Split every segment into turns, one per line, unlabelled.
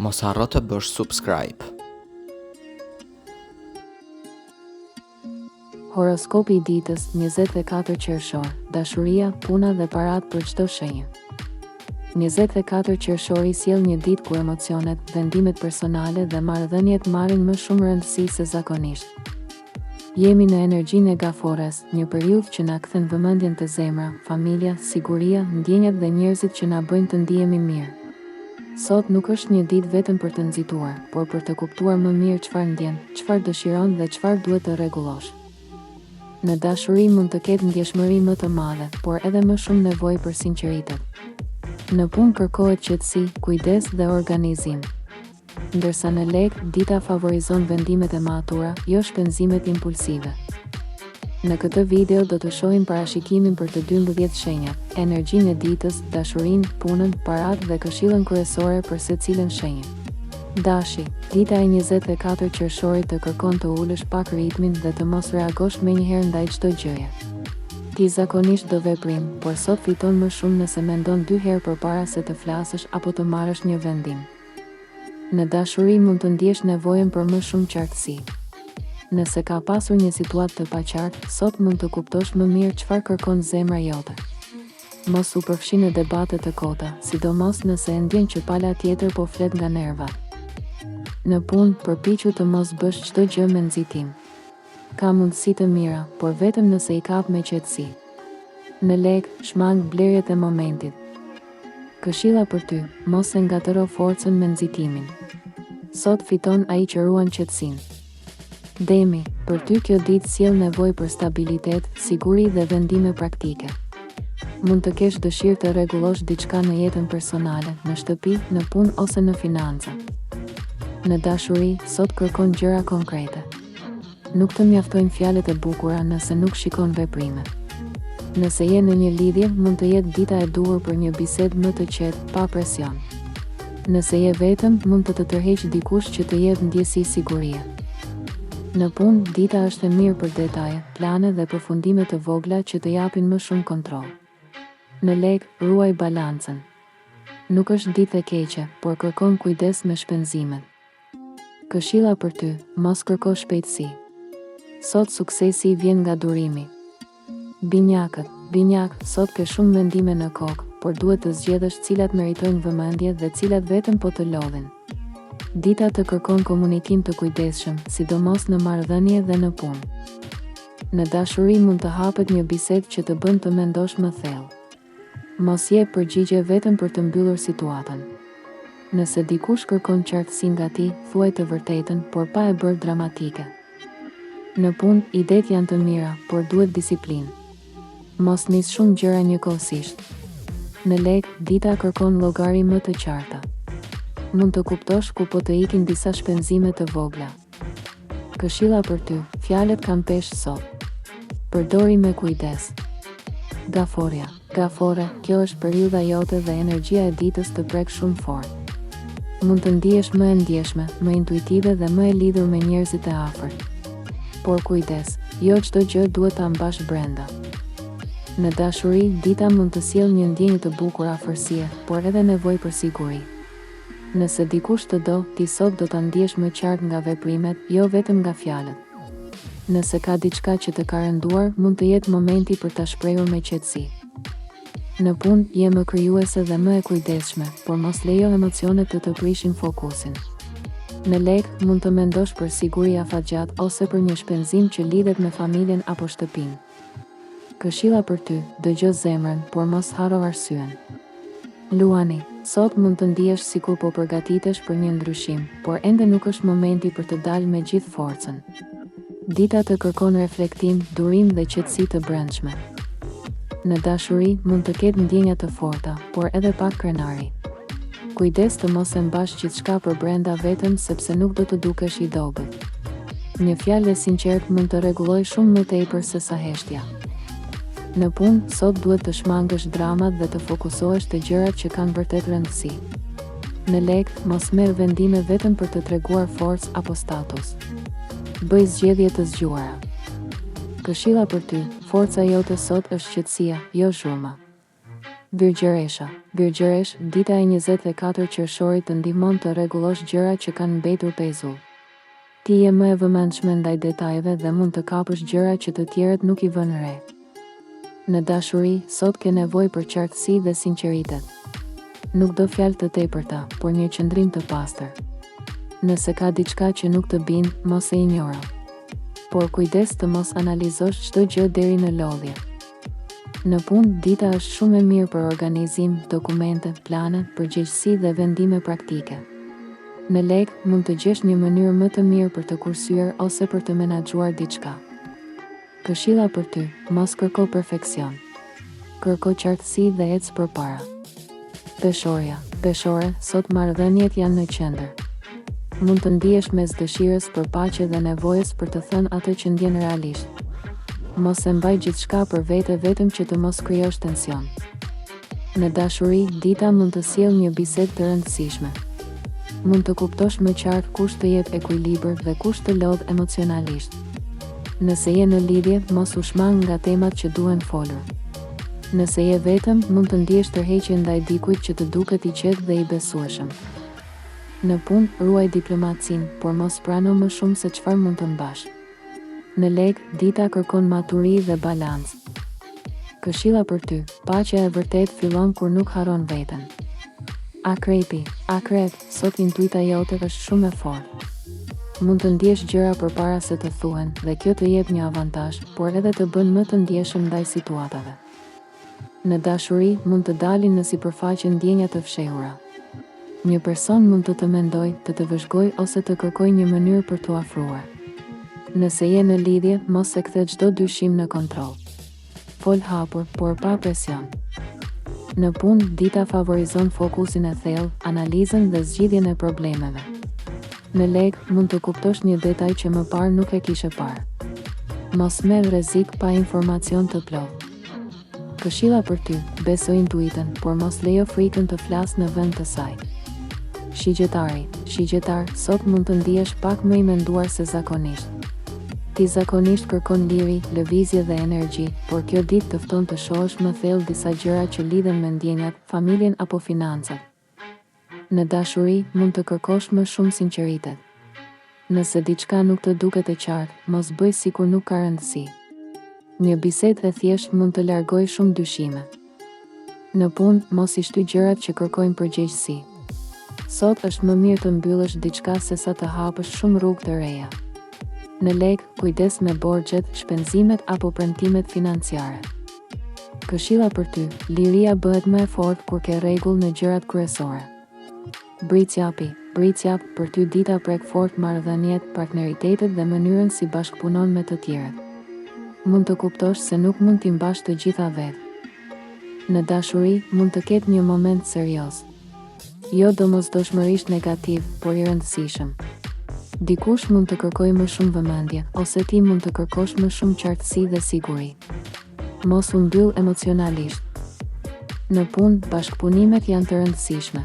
Mos harro të bësh subscribe.
Horoskopi I ditës 24 qershor, dashuria, puna dhe parat për çdo shenjë. 24 qershori sjell një ditë ku emocionet, vendimet personale dhe marrëdhëniet marrin më shumë rëndësi se zakonisht. Jemi në energjinë e gafores, një periudhë që na kthen vëmendjen te zemra, familja, siguria, ndjenjat dhe njerëzit që na bëjnë të ndihemi mirë. Sot nuk është një ditë vetëm për të nxituar, por për të kuptuar më mirë çfarë ndjen, çfarë dëshiron dhe çfarë duhet të rregullosh. Në dashuri mund të ketë ndjeshmëri më të madhe, por edhe më shumë nevojë për sinqeritet. Në punë kërkohet qetësi, kujdes dhe organizim. Ndërsa në lek, dita favorizon vendimet e matura, jo shpenzimet impulsive. Në këtë video do të shohim parashikimin për të 12 shenjat, energjinë e ditës, dashurinë, punën, parat dhe këshillën kryesore për secilën shenjë. Dashi, dita e 24 qershorit të kërkon të ulësh pak ritmin dhe të mos reagosh menjëherë ndaj çdo gjëje. Ti zakonisht do veprim, por sot fiton më shumë nëse mendon 2 herë përpara se të flasësh apo të marrësh një vendim. Në dashuri mund të ndjesh nevojën për më shumë qartësi. Nëse ka pasur një situatë të paqartë, sot mund të kuptosh më mirë çfarë kërkon zemra jote. Mos u përfshi në debate të kota, sidomos nëse e ndjen që pala tjetër po flet nga nervat. Në punë, përpiqu të mos bësh çdo gjë me nxitim. Ka mundësi të mira, por vetëm nëse I kap me qetësi. Në lek, shmang blerjet e momentit. Këshilla për ty, mos e ngatëro forcën me nxitimin. Sot fiton ai që ruan qetësinë. Demi, për ty kjo ditë sjell nevojë për stabilitet, siguri dhe vendime praktike. Mund të kesh dëshirë të rregullosh diçka në jetën personale, në shtëpi, në punë ose në financa. Në dashuri, sot kërkon gjëra konkrete. Nuk të mjaftojnë fjalët e bukura nëse nuk shikon veprime. Nëse je në një lidhje, mund të jetë dita e duhur për një bisedë më të qetë, pa presion. Nëse je vetëm, mund të tërheqë dikush që të jep ndjesi sigurie. Në punë, dita është e mirë për detaje, plane dhe përfundime të vogla që të japin më shumë kontroll. Në lek, ruaj balancën. Nuk është ditë e keqe, por kërkon kujdes me shpenzimet. Këshilla për ty, mos kërko shpejtësi. Sot suksesi vjen nga durimi. Binjak, sot ke shumë vendime në kokë, por duhet të zgjedhësh cilat meritojnë vëmendje dhe cilat vetëm po të lodhin. Dita të kërkon komunikim të kujdesshëm, sidomos në marrëdhënie dhe në punë. Në dashuri mund të hapet një bisedë që të bën të mendosh më thellë. Mos jep përgjigje vetëm për të mbyllur situatën. Nëse dikush kërkon qartësi nga ti, thuaj të vërtetën, por pa e bërë dramatike. Në punë, idetë janë të mira, por duhet disiplinë. Mos nis shumë gjëra njëkohësisht. Në lek, dita kërkon llogari më të qarta. Mund të kuptosh ku po të ikin disa shpenzime të vogla. Këshilla për ty, fjalët kanë peshë sot. Përdori me kujdes. Gafore, kjo është periudha jote dhe energjia e ditës të prek shumë fort. Mund të ndihesh më e ndjeshme, më intuitive dhe më e lidhur me njerëzit e afërt. Por kujdes, jo çdo gjë duhet ta mbash brenda. Në dashuri, dita mund të sjellë një ndjenjë të bukur afërsie, por edhe nevojë për siguri. Nëse dikush të do, ti sot do ta ndihesh më qartë nga veprimet, jo vetëm nga fjalët. Nëse ka diçka që të ka rënduar, mund të jetë momenti për ta shprehur me qetësi. Në punë, je më krijuese dhe më e kujdesshme, por mos lejo emocionet të prishin fokusin. Në lek, mund të mendosh për siguri afatgjat ose për një shpenzim që lidhet me familjen apo shtëpinë. Këshilla për ty, dëgjo zemrën, por mos harro arsyen. Luani, sot mund të ndihesh sikur po përgatitesh për një ndryshim, por ende nuk është momenti për të dalë me gjithë forcën. Dita të kërkon reflektim, durim dhe qetësi të brendshme. Në dashuri mund të ketë ndjenja të forta, por edhe pak krenari. Kujdes të mos e mbash gjithçka për brenda vetëm sepse nuk do të dukesh I dobët. Një fjalë e sinqertë mund të rregullojë shumë më tepër se sa heshtja. Në punë, sot duhet të shmangësh dramat dhe të fokusohesh te gjërat që kanë vërtet rëndësi. Në lek, mos merr vendime vetëm për të treguar forcë apo status. Bëj zgjedhje të zgjuara. Këshilla për ty, forca jote sot është qetësia, jo zhurma. Virgjëresha. Virgjëresh, dita e 24 qershorit të ndihmon të rregullosh gjërat që kanë mbetur pezull. Ti je më e vëmendshme ndaj detajeve dhe mund të kapësh gjëra që të tjerët nuk i vënë re. Në dashuri, sot ke nevojë për qartësi dhe sinqeritet. Nuk do fjalë të tepërta, por një qëndrim të pastër. Nëse ka diçka që nuk të bin, mos e injoro. Por kujdes të mos analizosh çdo gjë deri në lodhje. Në punë, dita është shumë e mirë për organizim, dokumente, plane, përgjegjësi dhe vendime praktike. Në lek, mund të gjesh një mënyrë më të mirë për të kursyer ose për të menaxhuar diçka. Këshilla për ty, mos kërko perfeksion. Kërko qartësi dhe ec përpara. Peshorja. Peshore, sot marrëdhëniet janë në qendër. Mund të ndihesh mes dëshirës për paqe dhe nevojës për të thënë atë që ndjen realisht. Mos e mbaj gjithçka për vete vetëm që të mos krijosh tension. Në dashuri, dita mund të sjellë një bisedë të rëndësishme. Mund të kuptosh më qartë kush të jep ekuilibër dhe kush të lodh emocionalisht. Nëse je në lidhje, mos u shmang nga temat që duhen folur. Nëse je vetëm, mund të ndihesh tërheqje ndaj dikujt që të duket i qetë dhe i besueshëm. Në punë, ruaj diplomacinë, por mos prano më shumë se çfarë mund të mbash. Në lek, dita kërkon maturi dhe balancë. Këshilla për ty, paqja e vërtet fillon kur nuk harron veten. Akrepi. Akrep, sot intuita jote është shumë e fortë. Mund të ndjesh gjëra përpara se të thuhen dhe kjo të jep një avantazh, por edhe të bën më të ndjeshëm ndaj situatave. Në dashuri, mund të dalin në sipërfaqe ndjenja të fshehura. Një person mund të mendojë, të vëzhgojë ose të kërkojë një mënyrë për t'u afruar. Nëse je në lidhje, mos e kthe çdo dyshim në kontroll. Fol hapur, por pa presion. Në punë, dita favorizon fokusin e thellë, analizën dhe zgjidhjen e problemeve. Në lek, mund të kuptosh një detaj që më parë nuk e kishe parë. Mos merr rrezik pa informacion të plotë. Këshilla për ty, beso intuitën, por mos lejo frikën të flasë në vend të saj. Shigjetari. Shigjetar, sot mund të ndihesh pak më i menduar se zakonisht. Ti zakonisht kërkon liri, lëvizje dhe energji, por kjo ditë të fton të shohësh më thellë disa gjëra që lidhen me ndjenjat, familjen apo financat. Në dashuri, mund të kërkosh më shumë sinqeritet. Nëse diçka nuk të duket e qartë, mos bëj sikur nuk ka rëndësi. Një bisedë e thjeshtë mund të largojë shumë dyshime. Në punë, mos i shty gjërat që kërkojnë përgjegjësi. Sot është më mirë të mbyllësh diçka sesa të hapësh shumë rrugë të reja. Në lek, kujdes me borxhet, shpenzimet apo premtimet financiare. Këshilla për ty, liria bëhet më e fortë kur ke rregull në gjërat kryesore. Bricjapi. Bricjap, për ty dita prek fort marrëdhëniet, partneritetet dhe mënyrën si bashkëpunon me të tjerët. Mund të kuptosh se nuk mund t'i mbash të gjitha vetë. Në dashuri, mund të ketë një moment serioz. Jo domosdoshmërisht negativ, por i rëndësishëm. Dikush mund të kërkojë më shumë vëmendje, ose ti mund të kërkosh më shumë qartësi dhe siguri. Mos u mbyll emocionalisht. Në punë, bashkëpunimet janë të rëndësishme.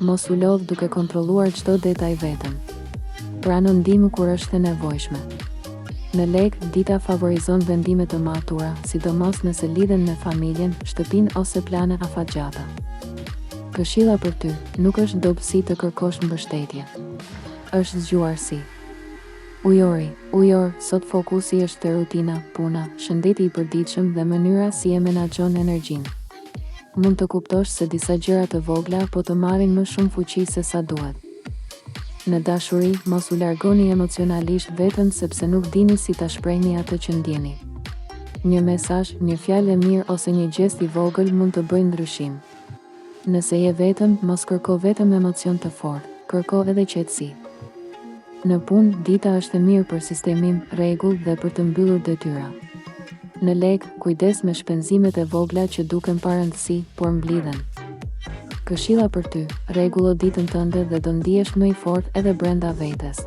Mos u lodh duke kontrolluar çdo detaj vetëm. Prano ndihmë kur është e nevojshme. Në lek, dita favorizon vendime të matura, sidomos nëse lidhen me familjen, shtëpinë ose plane afatgjata. Këshilla për ty, nuk është dobësi të kërkosh mbështetje. Është zgjuarsi. Ujori. Ujor, sot fokusi është te rutina, puna, shëndeti i përditshëm dhe mënyra si e menaxhon energjinë. Mund të kuptosh se disa gjëra të vogla po të marrin më shumë fuqi se sa duhet. Në dashuri, mos u largoni emocionalisht vetëm sepse nuk dini si ta shprehni atë që ndjeni. Një mesazh, një fjalë e mirë ose një gest i vogël mund të bëjë ndryshim. Nëse je vetëm, mos kërko vetëm emocion të fortë, kërko edhe qetësi. Në punë, dita është e mirë për sistemim, rregull dhe për të mbyllur detyra. Në lek, kujdes me shpenzimet e vogla që duken pa rëndësi, por mblidhen. Këshilla për ty, rregullo ditën tënde dhe do ndihesh më i fortë edhe brenda vetes.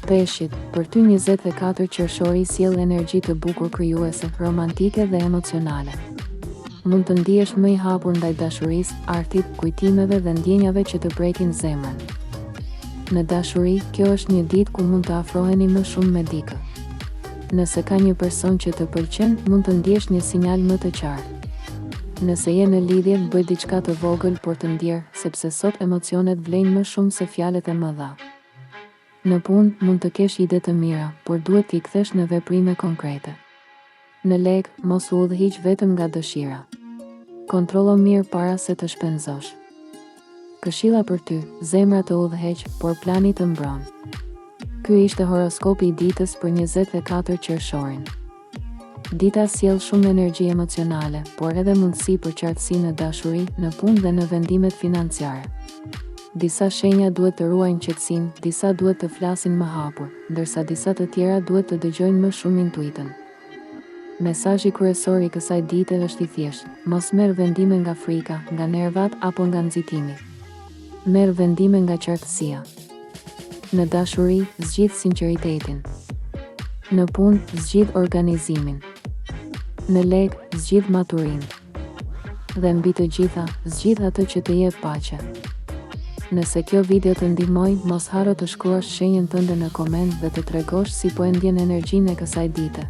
Peshqit, për ty 24 qershori sjell energji të bukur krijuese, romantike dhe emocionale. Mund të ndihesh më i hapur ndaj dashurisë, artit, kujtimeve dhe ndjenjave që të prekin zemrën. Në dashuri, kjo është një ditë ku mund të afroheni më shumë me dikë. Nëse ka një person që të pëlqen, mund të ndjesh një sinjal më të qartë. Nëse je në lidhje, bëj diçka të vogël por të ndjerë, sepse sot emocionet vlejnë më shumë se fjalët e mëdha. Në punë mund të kesh ide të mira, por duhet t'i kthesh në veprime konkrete. Në lek, mos u udhëhiq vetëm nga dëshira. Kontrollo mirë para se të shpenzosh. Këshilla për ty, zemra të udhëheq, por plani të mbron. Ky ishte horoskopi i ditës për 24 qershorin. Dita sjell shumë energji emocionale, por edhe mundësi për qartësi në dashuri, në punë dhe në vendimet financiare. Disa shenja duhet të ruajnë qetësinë, disa duhet të flasin më hapur, ndërsa disa të tjera duhet të dëgjojnë më shumë intuitën. Mesazhi kryesor i kësaj dite është i thjeshtë: mos merr vendime nga frika, nga nervat apo nga nxitimi. Merr vendime nga qartësia. Në dashuri, zgjidh sinqeritetin. Në punë, zgjidh organizimin. Në lek, zgjidh maturinë. Dhe mbi të gjitha, zgjidh atë që të jep paqe. Nëse kjo video të ndihmoi, mos harro të shkruash shenjën tënde në koment dhe të tregosh si po e ndjen energjinë e kësaj dite.